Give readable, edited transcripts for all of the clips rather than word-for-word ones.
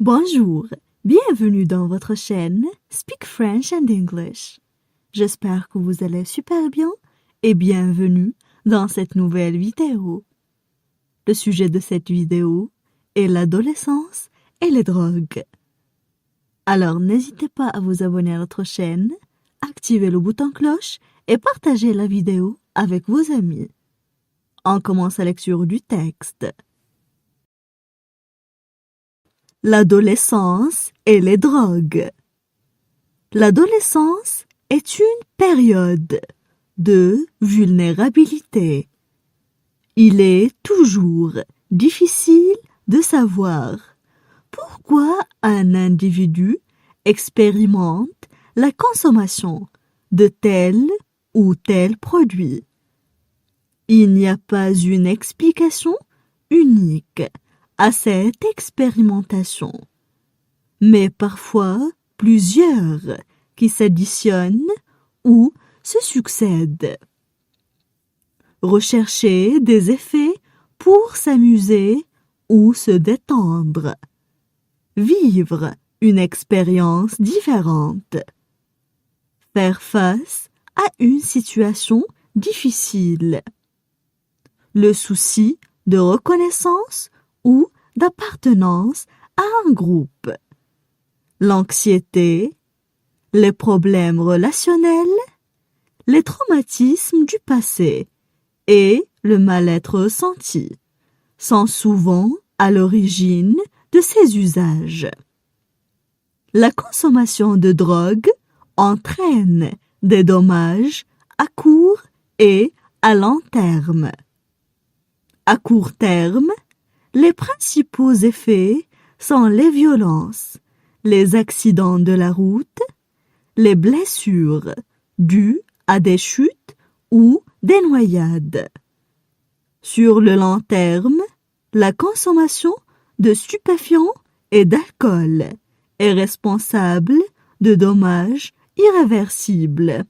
Bonjour, bienvenue dans votre chaîne Speak French and English. J'espère que vous allez super bien et bienvenue dans cette nouvelle vidéo. Le sujet de cette vidéo est l'adolescence et les drogues. Alors n'hésitez pas à vous abonner à notre chaîne, activer le bouton cloche et partager la vidéo avec vos amis. On commence la lecture du texte. L'adolescence et les drogues. L'adolescence est une période de vulnérabilité. Il est toujours difficile de savoir pourquoi un individu expérimente la consommation de tel ou tel produit. Il n'y a pas une explication unique à cette expérimentation, mais parfois plusieurs qui s'additionnent ou se succèdent. Rechercher des effets pour s'amuser ou se détendre. Vivre une expérience différente. Faire face à une situation difficile. Le souci de reconnaissance ou d'appartenance à un groupe. L'anxiété, les problèmes relationnels, les traumatismes du passé et le mal-être ressenti sont souvent à l'origine de ces usages. La consommation de drogue entraîne des dommages à court et à long terme. À court terme, les principaux effets sont les violences, les accidents de la route, les blessures dues à des chutes ou des noyades. Sur le long terme, la consommation de stupéfiants et d'alcool est responsable de dommages irréversibles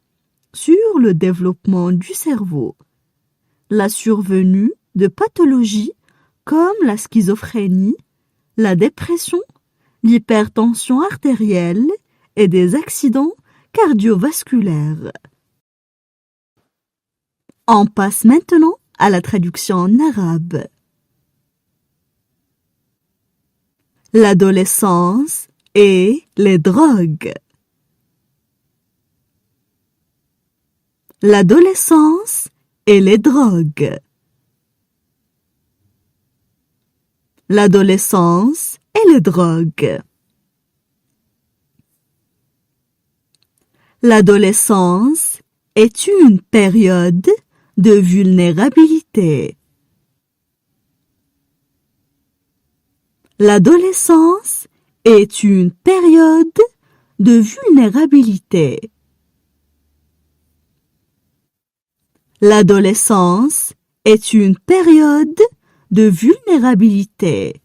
sur le développement du cerveau. La survenue de pathologies comme la schizophrénie, la dépression, l'hypertension artérielle et des accidents cardiovasculaires. On passe maintenant à la traduction en arabe. L'adolescence et les drogues. L'adolescence et les drogues. L'adolescence et les drogues. L'adolescence est une période de vulnérabilité. L'adolescence est une période de vulnérabilité. L'adolescence est une période de vulnérabilité.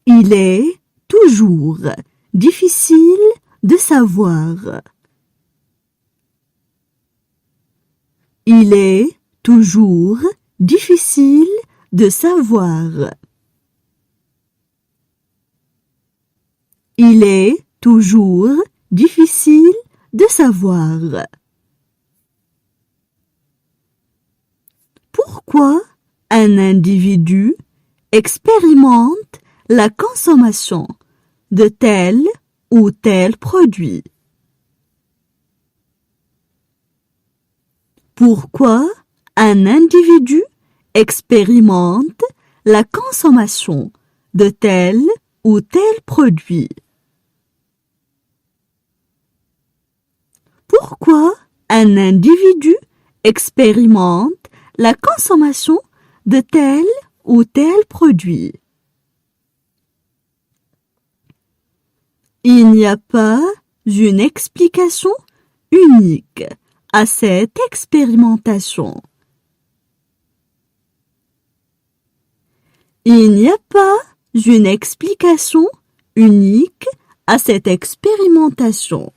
Il est toujours difficile de savoir. Il est toujours difficile de savoir. Il est toujours difficile de savoir. Pourquoi un individu expérimente la consommation de tel ou tel produit? Pourquoi un individu expérimente la consommation de tel ou tel produit? Pourquoi un individu expérimente la consommation de tel ou tel produit? Il n'y a pas une explication unique à cette expérimentation. Il n'y a pas une explication unique à cette expérimentation.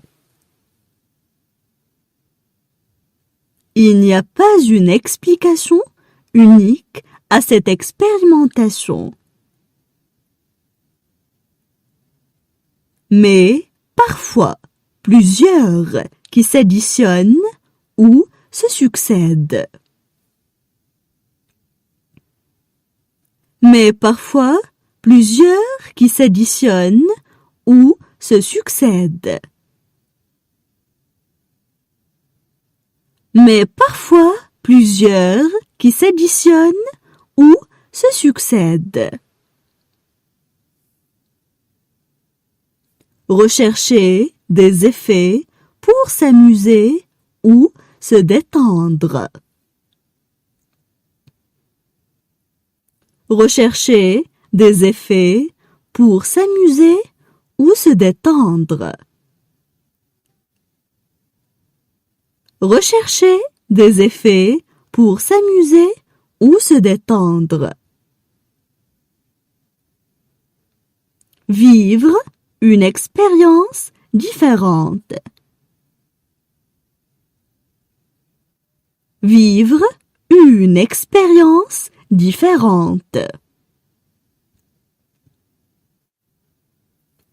Il n'y a pas une explication unique à cette expérimentation. Mais parfois, plusieurs qui s'additionnent ou se succèdent. Mais parfois, plusieurs qui s'additionnent ou se succèdent. Mais parfois, plusieurs qui s'additionnent ou se succèdent. Rechercher des effets pour s'amuser ou se détendre. Rechercher des effets pour s'amuser ou se détendre. Rechercher des effets pour s'amuser ou se détendre. Vivre une expérience différente. Vivre une expérience différente.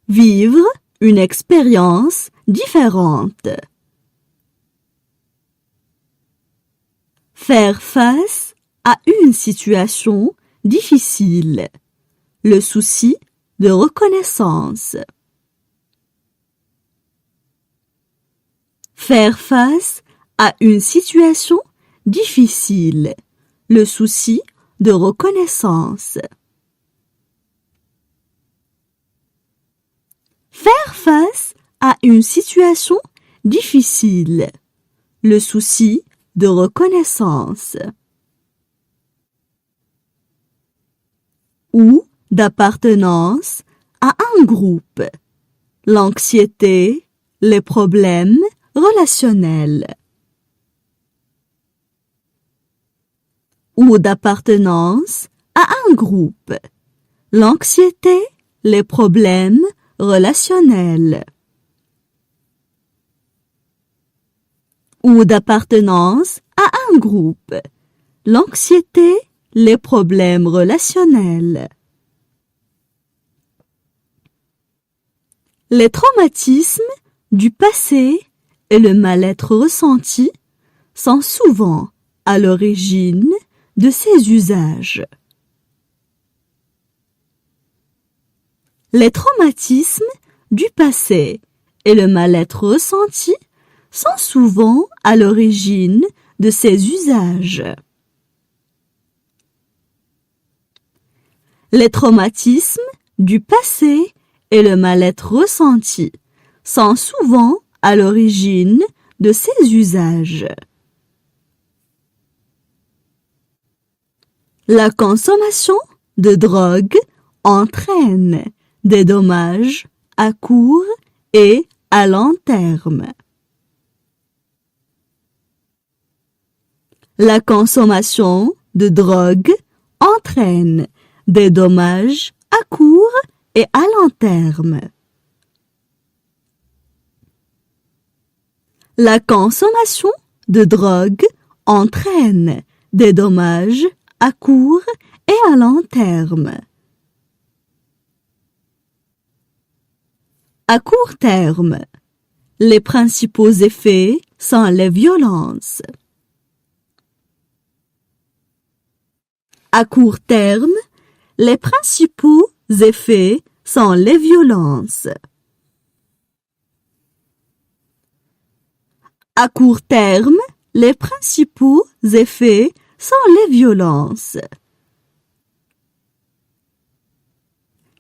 Vivre une expérience différente. Faire face à une situation difficile. Le souci de reconnaissance. Faire face à une situation difficile. Le souci de reconnaissance. Faire face à une situation difficile. Le souci de reconnaissance. Ou d'appartenance à un groupe. L'anxiété, les problèmes relationnels. Ou d'appartenance à un groupe. L'anxiété, les problèmes relationnels. Ou d'appartenance à un groupe. L'anxiété, les problèmes relationnels. Les traumatismes du passé et le mal-être ressenti sont souvent à l'origine de ces usages. Les traumatismes du passé et le mal-être ressenti sont souvent à l'origine de ces usages. Les traumatismes du passé et le mal-être ressenti sont souvent à l'origine de ces usages. La consommation de drogue entraîne des dommages à court et à long terme. La consommation de drogue entraîne des dommages à court et à long terme. La consommation de drogue entraîne des dommages à court et à long terme. À court terme, les principaux effets sont les violences. À court terme, les principaux effets sont les violences. À court terme, les principaux effets sont les violences.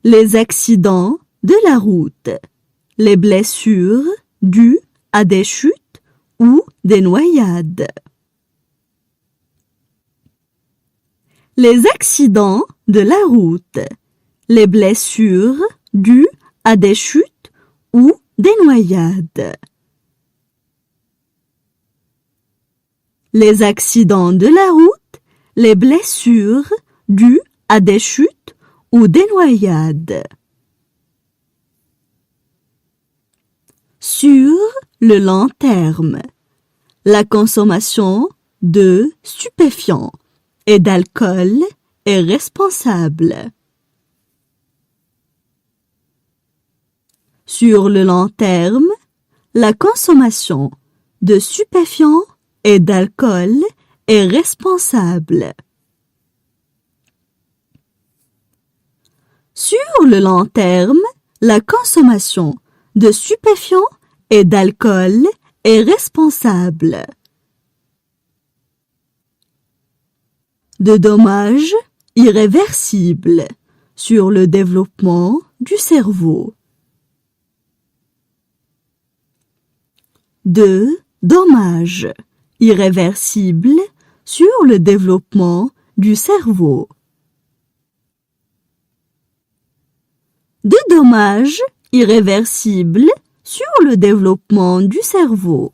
Les accidents de la route, les blessures dues à des chutes ou des noyades. Les accidents de la route, les blessures dues à des chutes ou des noyades. Les accidents de la route, les blessures dues à des chutes ou des noyades. Sur le long terme, la consommation de stupéfiants et d'alcool est responsable. Sur le long terme, la consommation de stupéfiants et d'alcool est responsable. Sur le long terme, la consommation de stupéfiants et d'alcool est responsable de dommages irréversibles sur le développement du cerveau. De dommages irréversibles sur le développement du cerveau. De dommages irréversibles sur le développement du cerveau.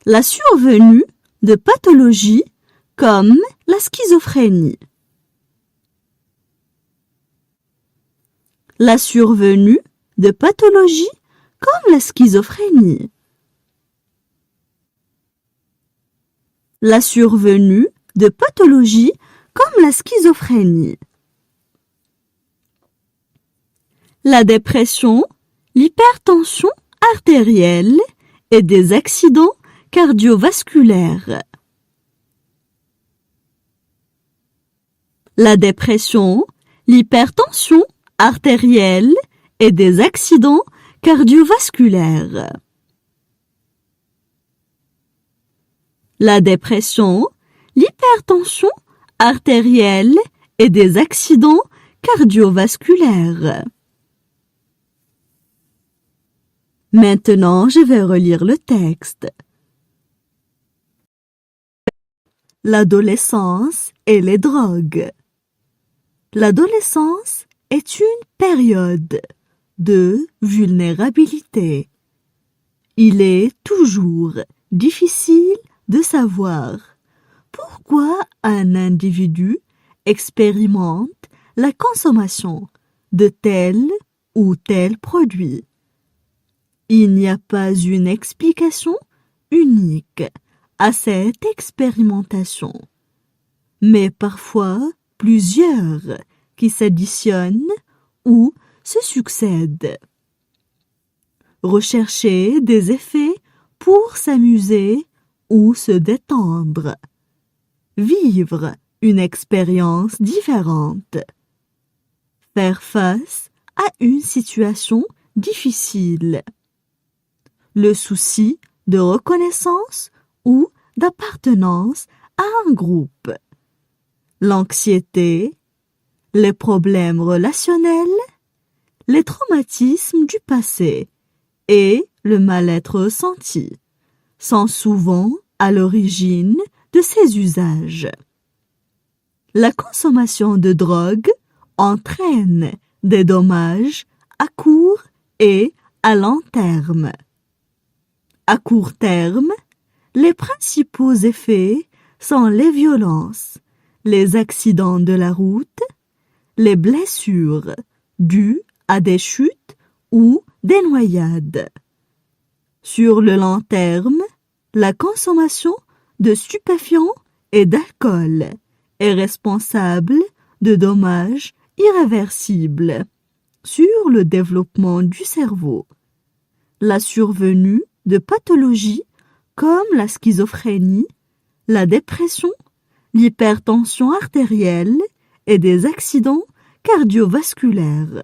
La survenue de pathologies comme la schizophrénie. La survenue de pathologies comme la schizophrénie. La survenue de pathologies comme la schizophrénie. La dépression, l'hypertension artérielle et des accidents cardiovasculaires. La dépression, l'hypertension artérielle et des accidents cardiovasculaires. La dépression, l'hypertension artérielle et des accidents cardiovasculaires. Maintenant, je vais relire le texte. L'adolescence et les drogues. L'adolescence est une période de vulnérabilité. Il est toujours difficile de savoir pourquoi un individu expérimente la consommation de tel ou tel produit. Il n'y a pas une explication unique à cette expérimentation, mais parfois plusieurs qui s'additionnent ou se succèdent. Rechercher des effets pour s'amuser ou se détendre. Vivre une expérience différente. Faire face à une situation difficile. Le souci de reconnaissance ou d'appartenance à un groupe. L'anxiété, les problèmes relationnels, les traumatismes du passé et le mal-être ressenti sont souvent à l'origine de ces usages. La consommation de drogue entraîne des dommages à court et à long terme. À court terme, les principaux effets sont les violences, les accidents de la route, les blessures dues à des chutes ou des noyades. Sur le long terme, la consommation de stupéfiants et d'alcool est responsable de dommages irréversibles sur le développement du cerveau. La survenue de pathologies comme la schizophrénie, la dépression, l'hypertension artérielle et des accidents cardiovasculaires.